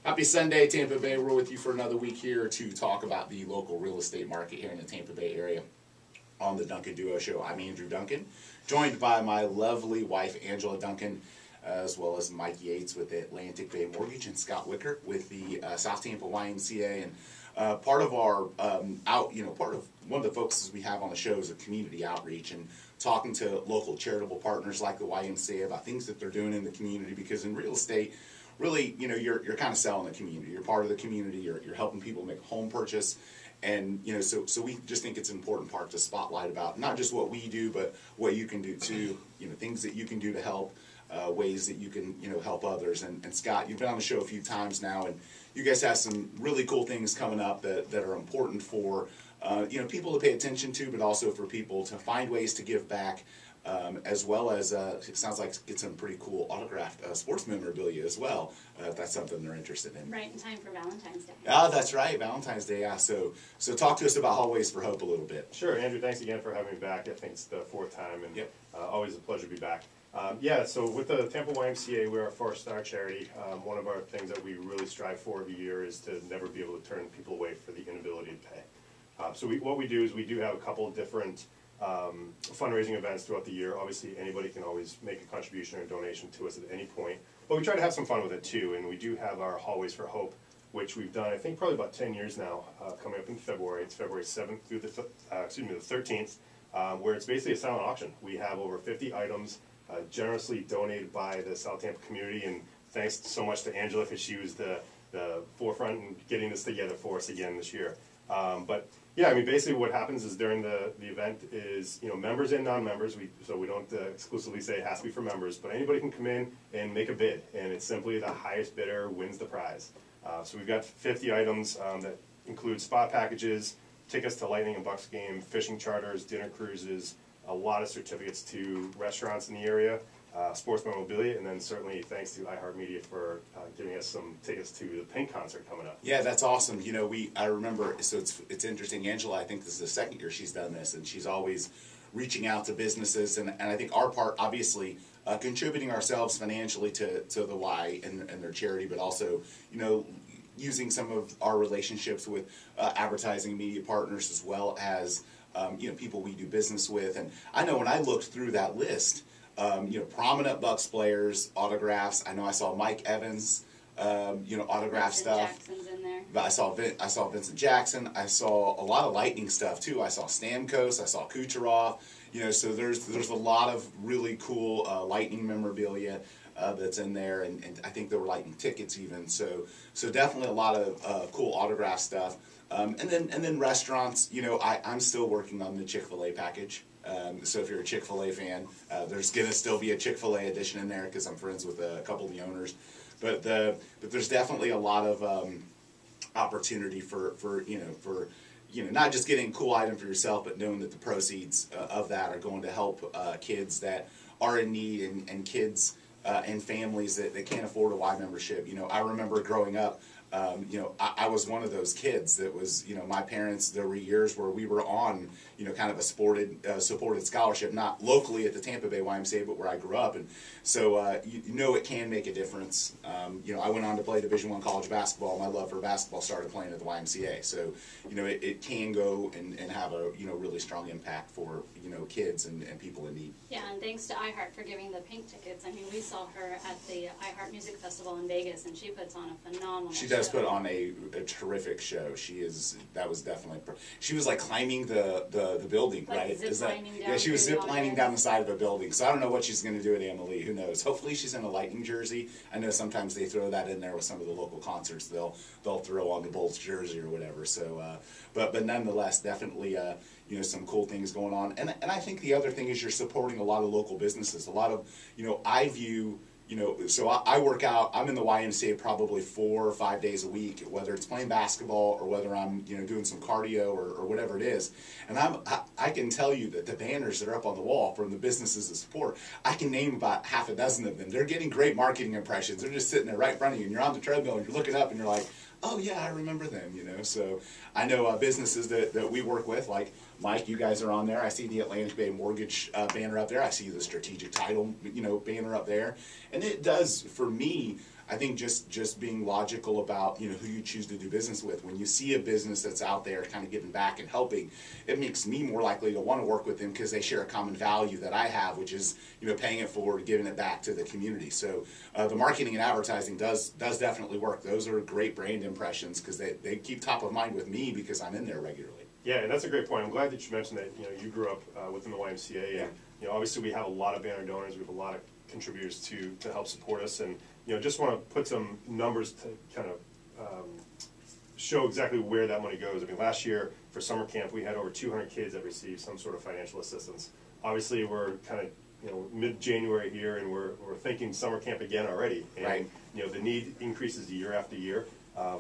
Happy Sunday, Tampa Bay. We're with you for another week here to talk about the local real estate market here in the Tampa Bay area on the Duncan Duo Show. I'm Andrew Duncan, joined by my lovely wife, Angela Duncan, as well as Mike Yates with Atlantic Bay Mortgage and Scott Wickert with the South Tampa YMCA. And part of our part of one of the focuses we have on the show is a community outreach and talking to local charitable partners like the YMCA about things that they're doing in the community, because in real estate, really, you're kind of selling the community. You're part of the community. You're helping people make a home purchase, and so we just think it's an important part to spotlight about not just what we do, but what you can do too. Things that you can do to help, ways that you can help others. And Scott, you've been on the show a few times now, and you guys have some really cool things coming up that are important for people to pay attention to, but also for people to find ways to give back. As well as, it sounds like get some pretty cool autographed sports memorabilia as well, if that's something they're interested in. Right in time for Valentine's Day. Oh, that's right, Valentine's Day, yeah. So talk to us about Hallways for Hope a little bit. Sure, Andrew, thanks again for having me back. I think it's the fourth time, and yep. Always a pleasure to be back. So with the Tampa YMCA, we're a four-star charity. One of our things that we really strive for every year is to never be able to turn people away for the inability to pay. What we do is we do have a couple of different fundraising events throughout the year. Obviously, anybody can always make a contribution or donation to us at any point, but we try to have some fun with it too. And we do have our Hallways for Hope, which we've done, I think, probably about 10 years now, coming up in February. It's February 7th through the 13th, where it's basically a silent auction. We have over 50 items generously donated by the South Tampa community, and thanks so much to Angela, because she was the forefront in getting this together for us again this year. Yeah, I mean, basically what happens is during the event is, members and non-members, so we don't exclusively say it has to be for members, but anybody can come in and make a bid, and it's simply the highest bidder wins the prize. So we've got 50 items that include spot packages, tickets to Lightning and Bucks game, fishing charters, dinner cruises, a lot of certificates to restaurants in the area, sports memorabilia, and then certainly thanks to iHeartMedia for giving us some tickets to the Pink concert coming up. Yeah, that's awesome. I remember, so it's interesting. Angela, I think this is the second year she's done this, and she's always reaching out to businesses, and I think our part, obviously, contributing ourselves financially to the Y and their charity, but also, using some of our relationships with advertising media partners, as well as people we do business with. And I know when I looked through that list, prominent Bucks players, autographs. I know I saw Mike Evans, autograph stuff. Jackson's in there. But I saw Vincent Jackson. I saw a lot of Lightning stuff too. I saw Stamkos. I saw Kucherov. So there's a lot of really cool Lightning memorabilia that's in there, and I think there were Lightning tickets even. So definitely a lot of cool autograph stuff. And then restaurants. I'm still working on the Chick-fil-A package. So if you're a Chick-fil-A fan, there's going to still be a Chick-fil-A edition in there because I'm friends with a couple of the owners. But there's definitely a lot of opportunity for not just getting a cool item for yourself, but knowing that the proceeds of that are going to help kids that are in need, and kids and families that can't afford a Y membership. I remember growing up. I was one of those kids that was, my parents, there were years where we were on, kind of a supported scholarship, not locally at the Tampa Bay YMCA, but where I grew up. And so, it can make a difference. I went on to play Division I college basketball. My love for basketball started playing at the YMCA. So, it can go and have a, really strong impact for, kids and people in need. Yeah, and thanks to iHeart for giving the Pink tickets. I mean, we saw her at the iHeart Music Festival in Vegas, and she puts on a phenomenal She does put on a terrific show. That was definitely, she was like climbing the building, like right? Zip-lining down. Yeah, she was zip-lining down the side of a building. So I don't know what she's going to do at Emily. Who knows? Hopefully she's in a Lightning jersey. I know sometimes they throw that in there with some of the local concerts. They'll throw on the Bulls jersey or whatever. So, but nonetheless, definitely, some cool things going on. And I think the other thing is you're supporting a lot of local businesses. A lot of, I view. So I work out. I'm in the YMCA probably 4 or 5 days a week, whether it's playing basketball or whether I'm doing some cardio or whatever it is. And I can tell you that the banners that are up on the wall from the businesses that support, I can name about half a dozen of them. They're getting great marketing impressions. They're just sitting there right in front of you, and you're on the treadmill and you're looking up and you're like, oh yeah, I remember them. So I know businesses that we work with, like Mike, you guys are on there. I see the Atlantic Bay Mortgage banner up there. I see the Strategic Title banner up there, and it does for me I think just being logical about, you know, who you choose to do business with. When you see a business that's out there kind of giving back and helping, it makes me more likely to want to work with them because they share a common value that I have, which is, you know, paying it forward, giving it back to the community. So the marketing and advertising does definitely work. Those are great brand impressions because they keep top of mind with me because I'm in there regularly. Yeah, and that's a great point. I'm glad that you mentioned that, you know, you grew up within the YMCA, and, you know, obviously we have a lot of banner donors, we have a lot of contributors to help support us, and, you know, just want to put some numbers to kind of show exactly where that money goes. I mean, last year for summer camp, we had over 200 kids that received some sort of financial assistance. Obviously, we're kind of, you know, mid-January here, and we're thinking summer camp again already. And, right. You know, the need increases year after year.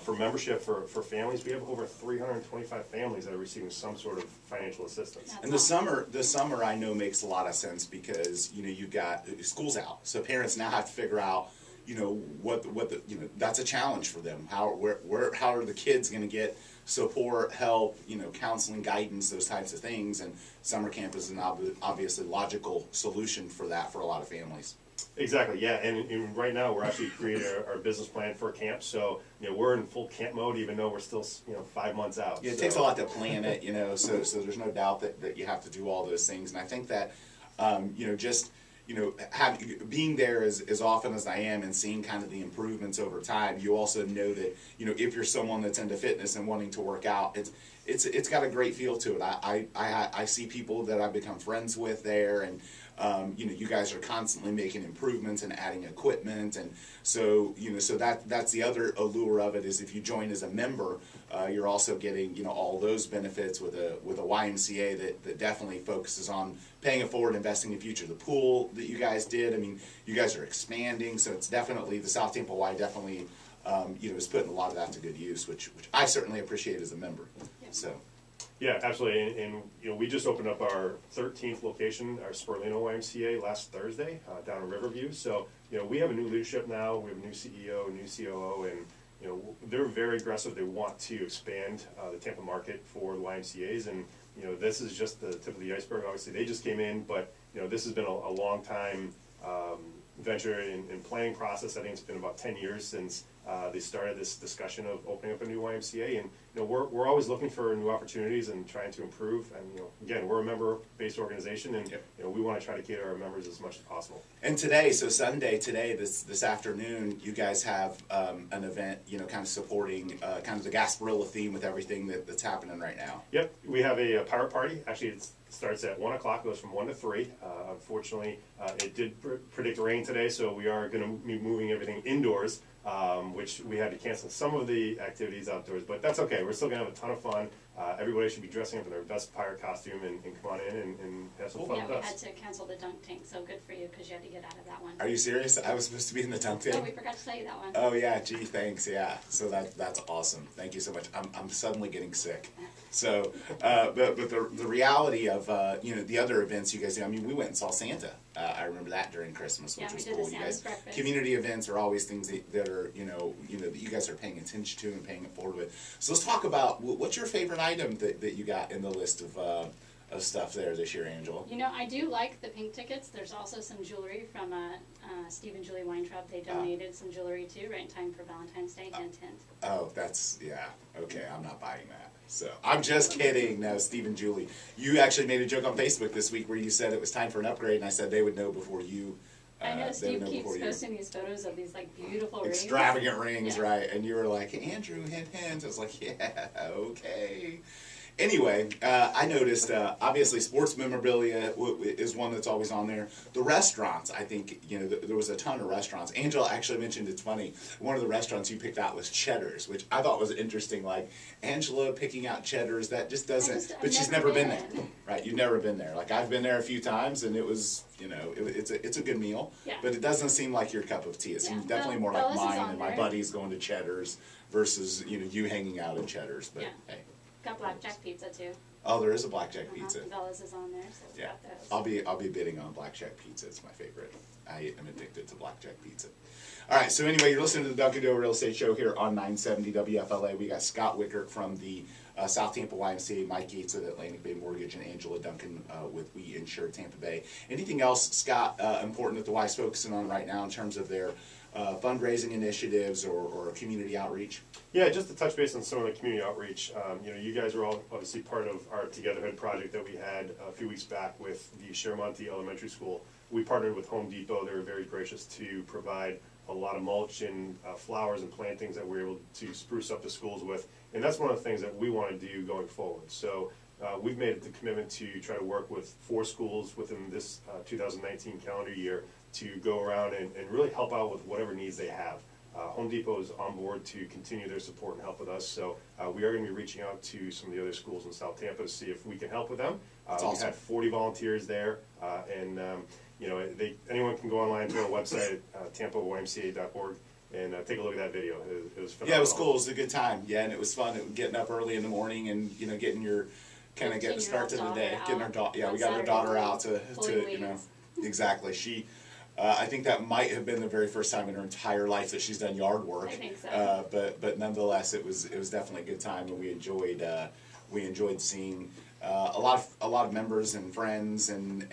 For membership for families, we have over 325 families that are receiving some sort of financial assistance. And the summer I know makes a lot of sense because, you know, you've got school's out, so parents now have to figure out, you know, what the you know, that's a challenge for them. How are the kids going to get support, help, you know, counseling, guidance, those types of things, and summer camp is an obviously logical solution for that for a lot of families. Exactly, yeah, and right now we're actually creating our business plan for camp, so, you know, we're in full camp mode even though we're still, you know, 5 months out. Yeah, it takes a lot to plan it, you know, so there's no doubt that you have to do all those things, and I think that, you know, just, you know, being there as often as I am and seeing kind of the improvements over time, you also know that, you know, if you're someone that's into fitness and wanting to work out, it's got a great feel to it. I see people that I've become friends with there, and you know, you guys are constantly making improvements and adding equipment, and so, you know, so that's the other allure of it, is if you join as a member, you're also getting, you know, all those benefits with a YMCA that definitely focuses on paying it forward, investing in the future. The pool that you guys did, I mean, you guys are expanding, so it's definitely, the South Tampa Y definitely, you know, is putting a lot of that to good use, which I certainly appreciate as a member. So. Yeah, absolutely, and you know, we just opened up our 13th location, our Sperlino YMCA, last Thursday down in Riverview. So, you know, we have a new leadership now. We have a new CEO, a new COO, and, you know, they're very aggressive. They want to expand the Tampa market for the YMCA's, and, you know, this is just the tip of the iceberg. Obviously, they just came in, but, you know, this has been a long time venture in planning process. I think it's been about 10 years since they started this discussion of opening up a new YMCA, and, you know, we're always looking for new opportunities and trying to improve. And, you know, again, we're a member-based organization, and, you know, we want to try to cater our members as much as possible. And today, so Sunday, this afternoon, you guys have an event, you know, kind of supporting kind of the Gasparilla theme with everything that's happening right now. Yep, we have a pirate party. Actually, it starts at 1 o'clock, goes from 1 to 3. Unfortunately, it did predict rain today, so we are going to be moving everything indoors, which we had to cancel some of the activities outdoors, but that's okay. We're still going to have a ton of fun. Everybody should be dressing up in their best pirate costume and come on in and have some fun with us. Yeah, we had to cancel the dunk tank, so good for you because you had to get out of that one. Are you serious? I was supposed to be in the dunk tank? Oh, we forgot to tell you that one. Oh yeah, gee, thanks. Yeah, so that's awesome. Thank you so much. I'm suddenly getting sick. So, but the reality of you know, the other events you guys do. I mean, we went and saw Santa. I remember that during Christmas, which was cool. You guys, community events are always things that are you know that you guys are paying attention to and paying it forward with. So let's talk about what's your favorite item that you got in the list of stuff there this year, Angela. You know, I do like the pink tickets. There's also some jewelry from Steve and Julie Weintraub. They donated some jewelry too, right in time for Valentine's Day. Hint, hint. Oh, that's, yeah, okay, I'm not buying that. So, I'm just kidding. No, Steve and Julie. You actually made a joke on Facebook this week where you said it was time for an upgrade, and I said they would know before you. I know Steve keeps posting these photos of these like beautiful extravagant rings, right? And you were like, Andrew, hint, hint. I was like, yeah, okay. Anyway, I noticed, obviously, sports memorabilia is one that's always on there. The restaurants, I think, you know, there was a ton of restaurants. Angela actually mentioned, it's funny, one of the restaurants you picked out was Cheddar's, which I thought was interesting. Like, Angela picking out Cheddar's, that just doesn't, but she's never been there. Right, you've never been there. Like, I've been there a few times, and it was, you know, it's a good meal, but it doesn't seem like your cup of tea. It seems definitely more like mine and my buddies going to Cheddar's versus, you know, you hanging out at Cheddar's, but hey. Got blackjack pizza too. Oh, there is a blackjack pizza. Bella's is on there, so yeah. Got those. I'll be bidding on blackjack pizza. It's my favorite. I am addicted to blackjack pizza. All right, so anyway, you're listening to the Duncan Real Estate Show here on 970 WFLA. We got Scott Wickert from the South Tampa YMCA, Mike Gates at Atlantic Bay Mortgage, and Angela Duncan with We Insure Tampa Bay. Anything else, Scott, important that the Y's focusing on right now in terms of their fundraising initiatives or community outreach? Yeah, just to touch base on some of the community outreach, you guys are all obviously part of our Togetherhood project that we had a few weeks back with the Shermonte Elementary School. We partnered with Home Depot. They were very gracious to provide a lot of mulch and flowers and plantings that we're able to spruce up the schools with. And that's one of the things that we want to do going forward. So we've made the commitment to try to work with 4 schools within this 2019 calendar year to go around and really help out with whatever needs they have. Home Depot is on board to continue their support and help with us, so we are going to be reaching out to some of the other schools in South Tampa to see if we can help with them. That's awesome. We had 40 volunteers there, and anyone can go online to our website at tampaymca.org and take a look at that video. It was phenomenal. Yeah, it was cool. It was a good time. Yeah, and it was fun. Getting up early in the morning and getting your getting the start to the day. Getting our daughter. Yeah, we got our daughter out to exactly. She. I think that might have been the very first time in her entire life that she's done yard work. I think so. But nonetheless, it was definitely a good time, and we enjoyed seeing a lot of members and friends, and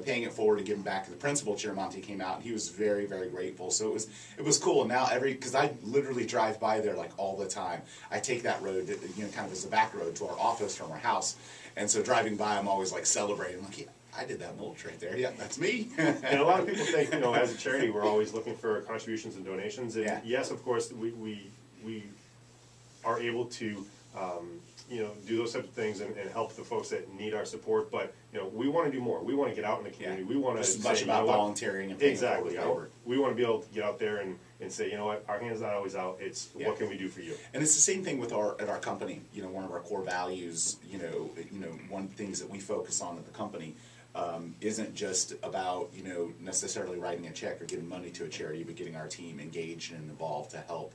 paying it forward and giving back. The principal at Shermonte came out, and he was very, very grateful. So it was cool. And now because I literally drive by there like all the time. I take that road, kind of as a back road to our office from our house, and so driving by, I'm always like celebrating, like, yeah, I did that mulch right there. Yeah, that's me. And a lot of people think, as a charity, we're always looking for contributions and donations. And yes, of course, we are able to, do those types of things and help the folks that need our support. But we want to do more. We want to get out in the community. We want to just as much about volunteering and paying forward forward. We want to be able to get out there and say, you know what, our hand's not always out. It's what can we do for you? And it's the same thing with at our company. One of our core values. One of the things that we focus on at the company. Isn't just about necessarily writing a check or giving money to a charity, but getting our team engaged and involved to help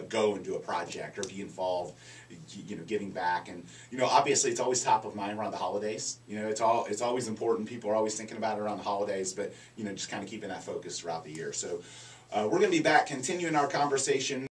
go and do a project or be involved, giving back. And obviously it's always top of mind around the holidays. It's always important. People are always thinking about it around the holidays, but just kind of keeping that focus throughout the year. So we're going to be back continuing our conversation.